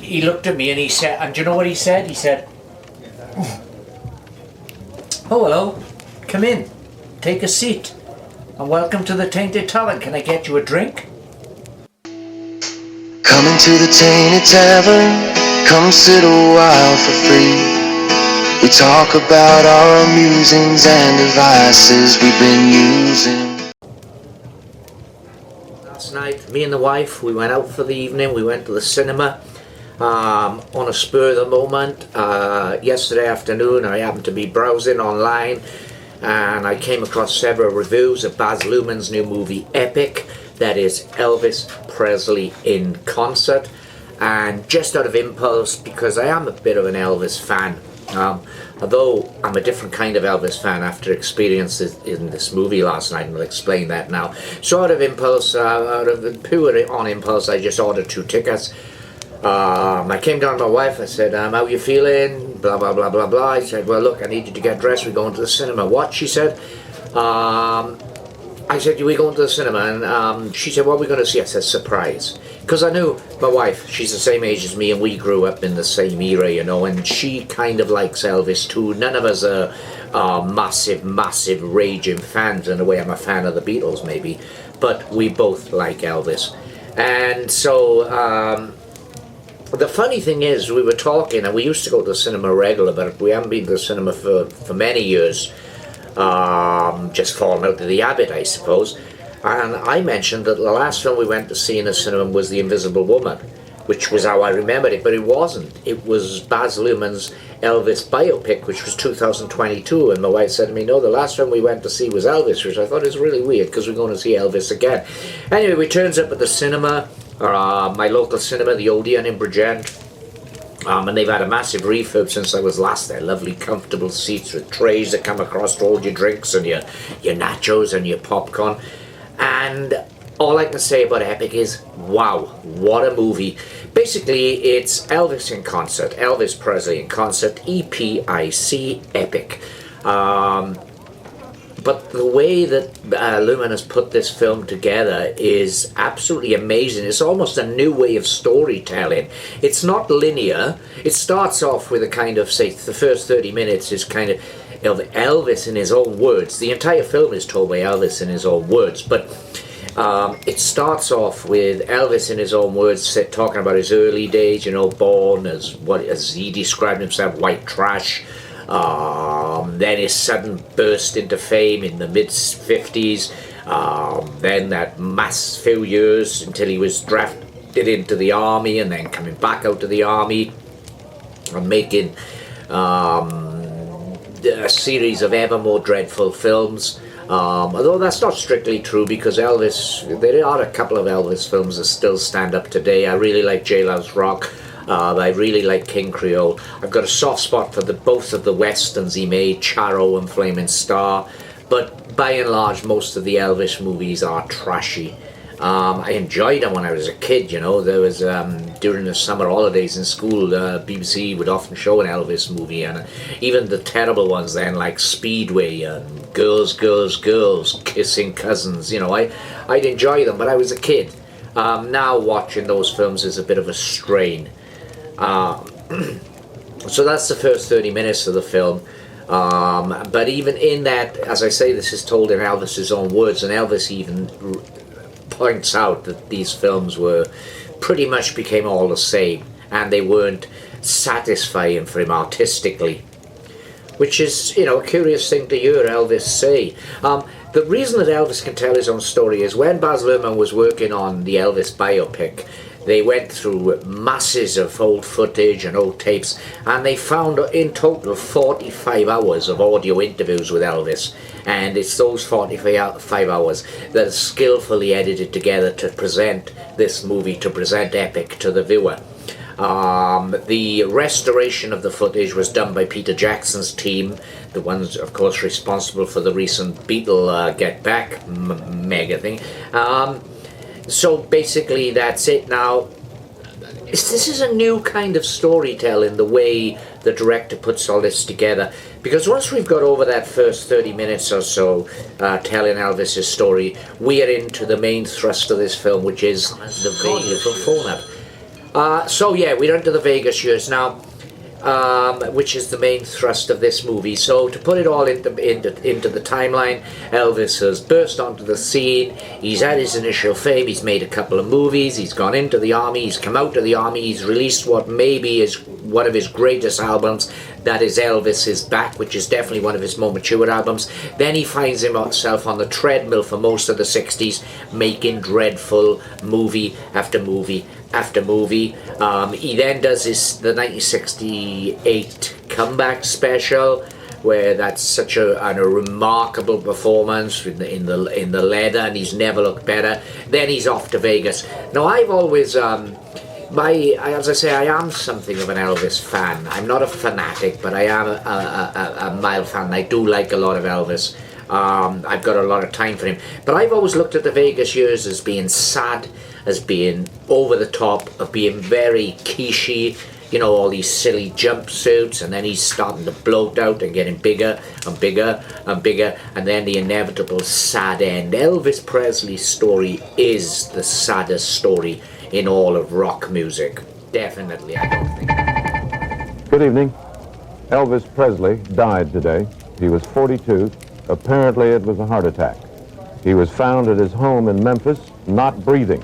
he looked at me and he said, and do you know what he said? He said, "Oh, hello, come in, take a seat, and welcome to the Tainted Tavern. Can I get you a drink?" Come into the Tainted Tavern, come sit a while for free. We talk about our musings and devices we've been using. Last night, me and the wife, we went out for the evening. We went to the cinema on a spur of the moment. Yesterday afternoon, I happened to be browsing online and I came across several reviews of Baz Luhrmann's new movie Epic, that is Elvis Presley in concert. And just out of impulse, because I am a bit of an Elvis fan, although I'm a different kind of Elvis fan after experiences in this movie last night, and I'll explain that now. So out of impulse, out of pure on impulse, I just ordered 2 tickets. I came down to my wife, I said, how are you feeling? Blah, blah, blah, blah, blah. I said, well, look, I need you to get dressed, we're going to the cinema. What? She said. I said, are we going to the cinema? And she said, what are we going to see? I said, surprise. Because I knew my wife, she's the same age as me, and we grew up in the same era, you know, and she kind of likes Elvis too. None of us are massive raging fans in the way I'm a fan of the Beatles, maybe. But we both like Elvis. And so the funny thing is, we were talking, and we used to go to the cinema regular, but we haven't been to the cinema for many years. Just fallen out of the habit, I suppose. And I mentioned that the last film we went to see in the cinema was The Invisible Woman, which was how I remembered it, but it wasn't. It was Baz Luhrmann's Elvis biopic, which was 2022, and my wife said to me, no, the last film we went to see was Elvis, which I thought was really weird, because we're going to see Elvis again. Anyway, we turns up at the cinema, my local cinema, the Odeon in Bridgend. And they've had a massive refurb since I was last there. Lovely, comfortable seats with trays that come across to hold your drinks and your nachos and your popcorn. And all I can say about Epic is, wow, what a movie. Basically, it's Elvis in concert, Elvis Presley in concert, EPIC, Epic. But the way that Luhrmann has put this film together is absolutely amazing. It's almost a new way of storytelling. It's not linear. It starts off with a kind of, say, the first 30 minutes is kind of Elvis in his own words. The entire film is told by Elvis in his own words, but it starts off with Elvis in his own words talking about his early days, you know, born as he described himself, white trash. Then his sudden burst into fame in the mid-50s, then that mass few years until he was drafted into the army, and then coming back out of the army and making a series of ever more dreadful films. Although that's not strictly true, because Elvis, there are a couple of Elvis films that still stand up today. I really like Jailhouse Rock. I really like King Creole. I've got a soft spot for both of the westerns he made, Charro and Flaming Star, but by and large most of the Elvis movies are trashy. I enjoyed them when I was a kid, you know. There was, during the summer holidays in school, BBC would often show an Elvis movie, and even the terrible ones then, like Speedway and Girls, Girls, Girls, Kissing Cousins, you know, I'd enjoy them, but I was a kid. Now watching those films is a bit of a strain. So that's the first 30 minutes of the film, but even in that, as I say, this is told in Elvis's own words, and Elvis even points out that these films pretty much became all the same, and they weren't satisfying for him artistically, which is, you know, a curious thing to hear Elvis say. The reason that Elvis can tell his own story is when Baz Luhrmann was working on the Elvis biopic, they went through masses of old footage and old tapes, and they found in total 45 hours of audio interviews with Elvis. And it's those 45 hours that are skillfully edited together to present this movie, to present Epic to the viewer. The restoration of the footage was done by Peter Jackson's team, the ones, of course, responsible for the recent Beatle Get Back mega thing. So basically that's it. Now, this is a new kind of storytelling, the way the director puts all this together, because once we've got over that first 30 minutes or so telling Elvis's story, we are into the main thrust of this film, which is the vehicle phone app. So yeah, we're into the Vegas years now, which is the main thrust of this movie. So to put it all into the timeline, Elvis has burst onto the scene. He's had his initial fame. He's made a couple of movies. He's gone into the army. He's come out of the army. He's released what maybe is one of his greatest albums. That is Elvis Is Back, which is definitely one of his more mature albums. Then he finds himself on the treadmill for most of the 60s, making dreadful movie after movie after movie. He then does the 1968 comeback special, where that's such a remarkable performance in the leather, and he's never looked better. Then he's off to Vegas. Now I've always as I say, I am something of an Elvis fan. I'm not a fanatic, but I am a mild fan. I do like a lot of Elvis. I've got a lot of time for him. But I've always looked at the Vegas years as being sad, as being over the top, of being very quiche. You know, all these silly jumpsuits, and then he's starting to bloat out and getting bigger and bigger and bigger, and then the inevitable sad end. Elvis Presley's story is the saddest story in all of rock music. Definitely, I don't think. Good evening. Elvis Presley died today. He was 42. Apparently it was a heart attack. He was found at his home in Memphis, not breathing.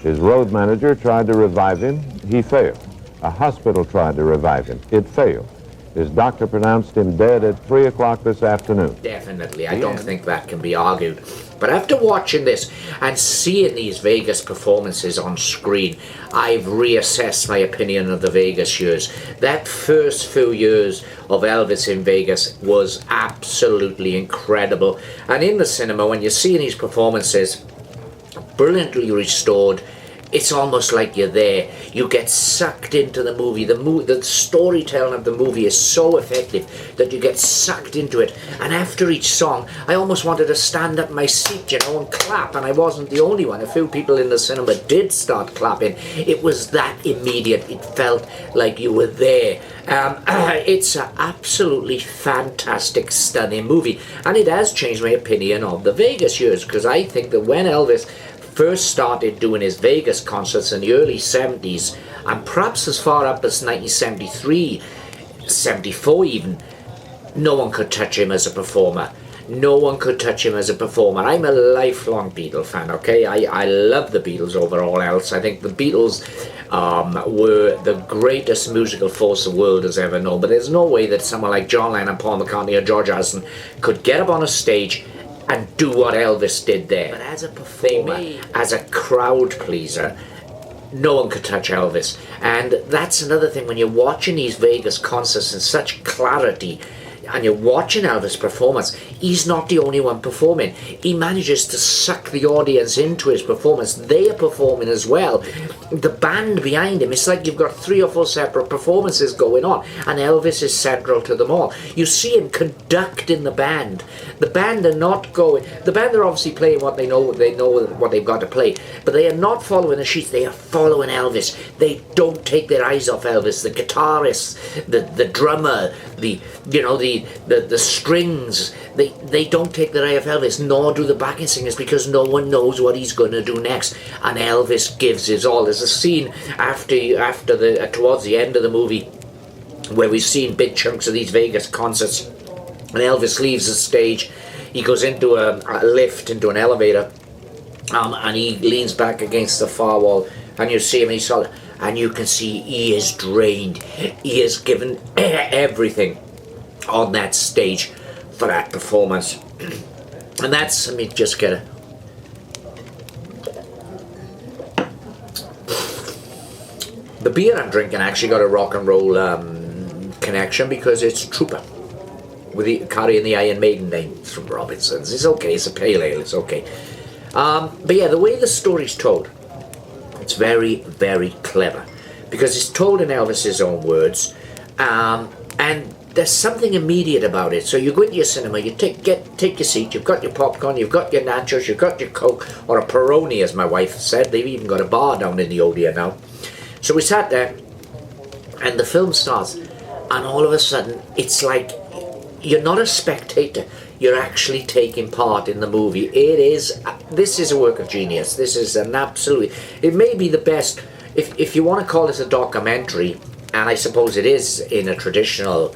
His road manager tried to revive him. He failed. A hospital tried to revive him. It failed. His doctor pronounced him dead at 3 o'clock this afternoon. Definitely. I don't think that can be argued. But after watching this and seeing these Vegas performances on screen, I've reassessed my opinion of the Vegas years. That first few years of Elvis in Vegas was absolutely incredible. And in the cinema, when you're seeing these performances, brilliantly restored, it's almost like you're there. You get sucked into the movie. The storytelling of the movie is so effective that you get sucked into it. And after each song, I almost wanted to stand up in my seat, and clap. And I wasn't the only one. A few people in the cinema did start clapping. It was that immediate. It felt like you were there. It's an absolutely fantastic, stunning movie. And it has changed my opinion of the Vegas years, because I think that when Elvis first started doing his Vegas concerts in the early 70s, and perhaps as far up as 1973, 74 even, no one could touch him as a performer. No one could touch him as a performer. I'm a lifelong Beatles fan, okay? I love the Beatles over all else. I think the Beatles were the greatest musical force the world has ever known, but there's no way that someone like John Lennon, Paul McCartney, or George Harrison could get up on a stage and do what Elvis did there. But as a performer, as a crowd pleaser, no one could touch Elvis. And that's another thing, when you're watching these Vegas concerts in such clarity, and you're watching Elvis' performance, he's not the only one performing. He manages to suck the audience into his performance. They are performing as well. The band behind him, it's like you've got 3 or 4 separate performances going on, and Elvis is central to them all. You see him conducting the band. The band are not going... The band are obviously playing what they know what they've got to play, but they are not following the sheets. They are following Elvis. They don't take their eyes off Elvis. The guitarist, the drummer, the strings, they don't take their eye off Elvis, nor do the backing singers, because no one knows what he's going to do next. And Elvis gives his all. There's a scene towards the end of the movie where we've seen big chunks of these Vegas concerts, and Elvis leaves the stage. He goes into a lift, into an elevator, and he leans back against the far wall, and you see him, and you can see he is drained. He has given everything on that stage for that performance. And that's, let me just get the beer I'm drinking actually got a rock and roll connection, because it's Trooper, with carrying the Iron Maiden name. It's from Robinson's. It's okay, it's a pale ale, it's okay. But yeah, the way the story's told, it's very, very clever, because it's told in Elvis's own words, and there's something immediate about it. So you go into your cinema, you take your seat, you've got your popcorn, you've got your nachos, you've got your Coke, or a Peroni, as my wife said. They've even got a bar down in the Odeon now. So we sat there, and the film starts, and all of a sudden, it's like you're not a spectator, you're actually taking part in the movie. This is a work of genius. This is an absolutely, it may be the best if you want to call this a documentary, and I suppose it is in a traditional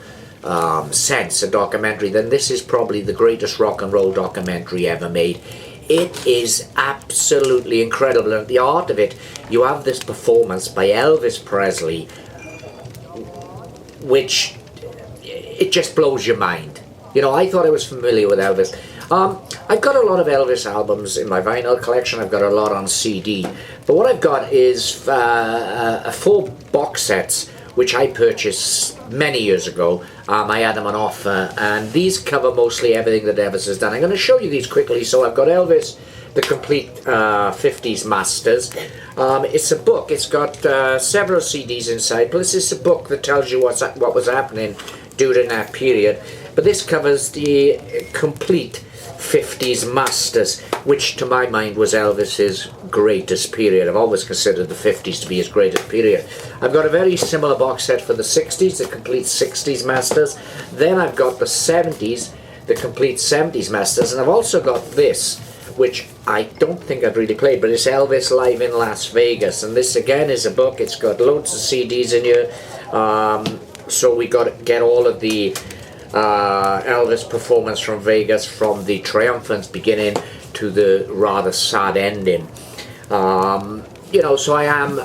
sense a documentary, then this is probably the greatest rock and roll documentary ever made. It is absolutely incredible, and at the heart of it, you have this performance by Elvis Presley, which it just blows your mind. You know, I thought I was familiar with Elvis. I've got a lot of Elvis albums in my vinyl collection. I've got a lot on CD, but what I've got is 4 box sets which I purchased many years ago. I had them on offer, and these cover mostly everything that Elvis has done. I'm going to show you these quickly. So I've got Elvis, the complete 50s masters. It's a book. It's got several CDs inside, plus it's a book that tells you what was happening during that period. But this covers the complete 50s masters, which to my mind was Elvis's greatest period. I've always considered the 50s to be his greatest period. I've got a very similar box set for the 60s, the complete 60s masters. Then I've got the 70s, the complete 70s masters, and I've also got this, which I don't think I've really played, but it's Elvis Live in Las Vegas. And this again is a book. It's got loads of CDs in here, so we got to get all of the Elvis performance from Vegas, from the triumphant beginning to the rather sad ending. You know, so I am,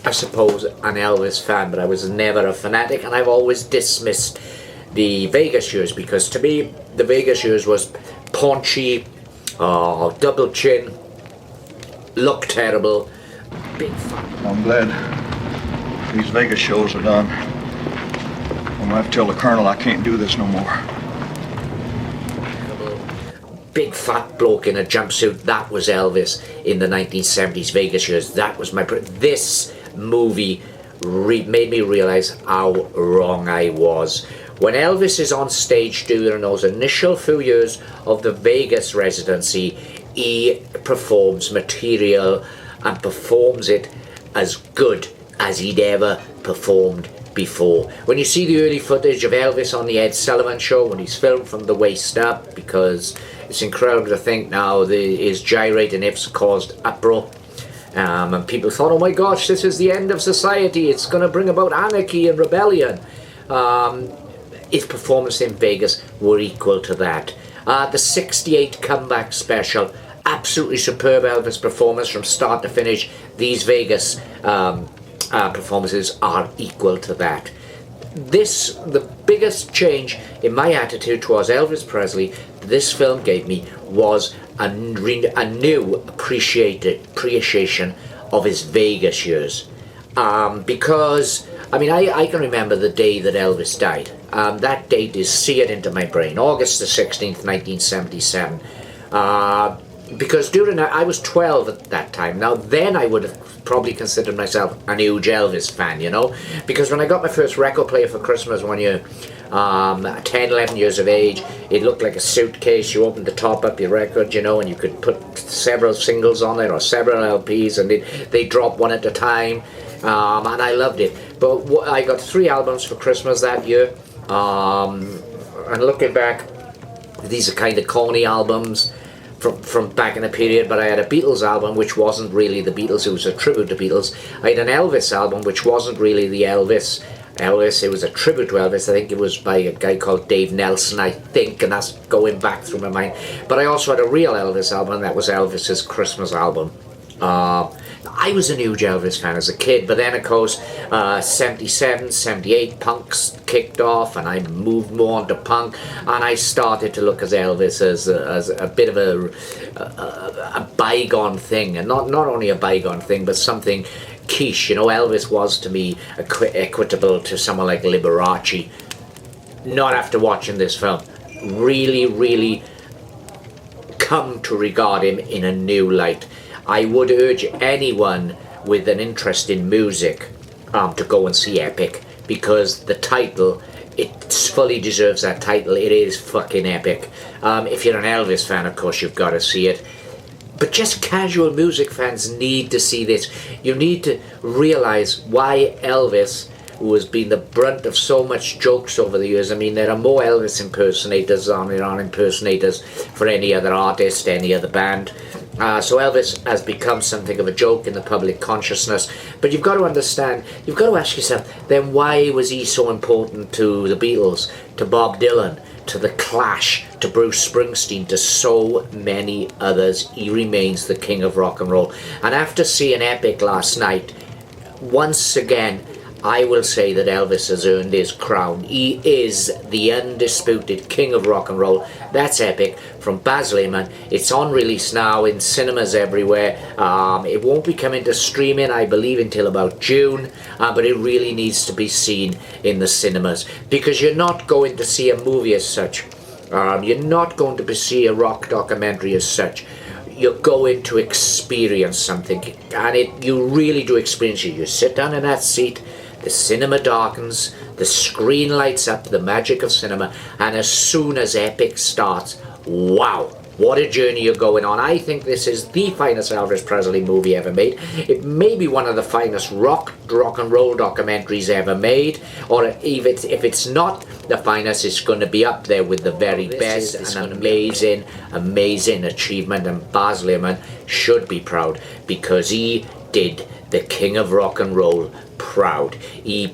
I suppose, an Elvis fan, but I was never a fanatic, and I've always dismissed the Vegas years, because to me, the Vegas years was paunchy, double chin, look terrible, big fat. I'm glad these Vegas shows are done. I'm gonna have to tell the Colonel I can't do this no more. Big fat bloke in a jumpsuit, that was Elvis in the 1970s Vegas years. That was my... This movie made me realize how wrong I was. When Elvis is on stage during those initial few years of the Vegas residency, he performs material and performs it as good as he'd ever performed before. When you see the early footage of Elvis on the Ed Sullivan Show, when he's filmed from the waist up, because it's incredible to think now his gyrating hips caused uproar, and people thought, oh my gosh, this is the end of society, it's going to bring about anarchy and rebellion. His performance in Vegas were equal to that. The 68 comeback special, absolutely superb Elvis performance from start to finish. These Vegas performances are equal to that. The biggest change in my attitude towards Elvis Presley this film gave me was a new appreciation of his Vegas years. Because, I mean, I can remember the day that Elvis died. That date is seared into my brain, August the 16th, 1977. Because during that, I was 12 at that time. Now then I would have probably considered myself a huge Elvis fan, you know, because when I got my first record player for Christmas one year, 10, 11 years of age, it looked like a suitcase. You opened the top up your record, you know, and you could put several singles on it or several LPs, and they drop one at a time, and I loved it. But I got 3 albums for Christmas that year, and looking back, these are kind of corny albums from back in the period, but I had a Beatles album which wasn't really the Beatles, it was a tribute to Beatles. I had an Elvis album which wasn't really the Elvis, it was a tribute to Elvis. I think it was by a guy called Dave Nelson, I think, and that's going back through my mind. But I also had a real Elvis album, and that was Elvis's Christmas album. I was a huge Elvis fan as a kid, but then of course 77, 78 punks kicked off, and I moved more into punk, and I started to look at Elvis as a bit of a bygone thing, and not only a bygone thing, but something quiche. You know, Elvis was to me equitable to someone like Liberace. Not after watching this film. Really come to regard him in a new light. I would urge anyone with an interest in music to go and see Epic, because the title, it fully deserves that title. It is fucking epic. If you're an Elvis fan, of course, you've got to see it. But just casual music fans need to see this. You need to realize why Elvis, who has been the brunt of so much jokes over the years. I mean, there are more Elvis impersonators than there are impersonators for any other artist, any other band. So Elvis has become something of a joke in the public consciousness. But you've got to understand, you've got to ask yourself, then why was he so important to the Beatles, to Bob Dylan, to The Clash, to Bruce Springsteen, to so many others? He remains the king of rock and roll. And after seeing Epic last night, once again, I will say that Elvis has earned his crown. He is the undisputed king of rock and roll. That's Epic from Baz Luhrmann. It's on release now in cinemas everywhere. It won't be coming to streaming, I believe, until about June, but it really needs to be seen in the cinemas, because you're not going to see a movie as such. You're not going to see a rock documentary as such. You're going to experience something, and you really do experience it. You sit down in that seat, the cinema darkens, the screen lights up, the magic of cinema, and as soon as Epic starts, wow, what a journey you're going on. I think this is the finest Elvis Presley movie ever made. It may be one of the finest rock and roll documentaries ever made, or if it's not the finest, it's going to be up there with the very best. It's an amazing achievement, and Baz Luhrmann should be proud, because he did the king of rock and roll proud. He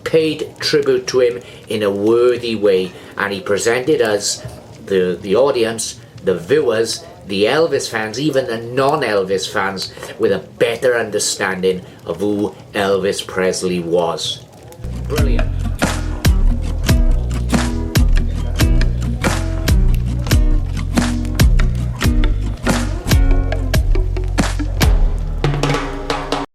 paid tribute to him in a worthy way, and he presented us, the audience, the viewers, the Elvis fans, even the non-Elvis fans, with a better understanding of who Elvis Presley was. Brilliant.